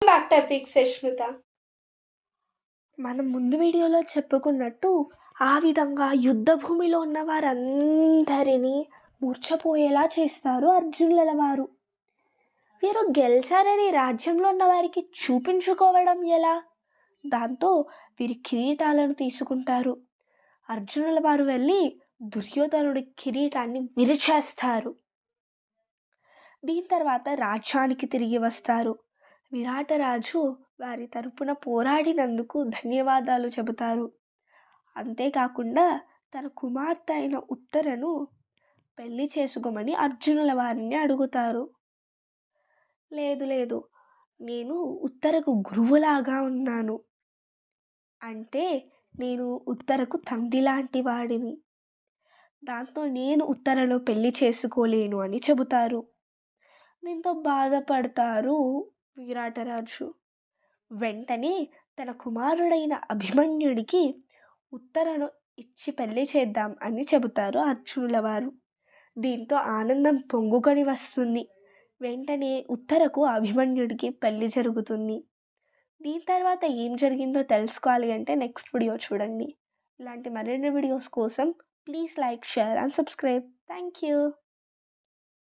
Back to epic Sushmita. మనం ముందు వీడియోలో చెప్పుకున్నట్టు ఆ విధంగా యుద్ధ భూమిలో ఉన్న వారందరినీ మూర్ఛపోయేలా చేస్తారు అర్జునుల వారు. వీరు గెలిచారని రాజ్యంలో ఉన్న వారికి చూపించుకోవడం ఎలా? దాంతో వీరి కిరీటాలను తీసుకుంటారు. అర్జునుల వారు వెళ్ళి దుర్యోధనుడి కిరీటాన్ని విరిచేస్తారు. దీని తర్వాత రాజ్యానికి తిరిగి వస్తారు. విరాటరాజు వారి తరపున పోరాడినందుకు ధన్యవాదాలు చెబుతారు. అంతేకాకుండా తన కుమార్తె అయిన ఉత్తరను పెళ్లి చేసుకోమని అర్జునుల వారిని అడుగుతారు. లేదు లేదు, నేను ఉత్తరకు గురువులాగా ఉన్నాను, అంటే నేను ఉత్తరకు తండ్రి లాంటి వాడిని, దాంతో నేను ఉత్తరను పెళ్లి చేసుకోలేను అని చెబుతారు. దీంతో బాధపడతారు విరాటరాజు. వెంటనే తన కుమారుడైన అభిమన్యుడికి ఉత్తరను ఇచ్చి పెళ్లి చేద్దాం అని చెబుతారు అర్జునుల వారు. దీంతో ఆనందం పొంగుకొని వస్తుంది. వెంటనే ఉత్తరకు అభిమన్యుడికి పెళ్లి జరుగుతుంది. దీని తర్వాత ఏం జరిగిందో తెలుసుకోవాలి అంటే నెక్స్ట్ వీడియో చూడండి. ఇలాంటి మరిన్ని వీడియోస్ కోసం please like, share and subscribe. Thank you.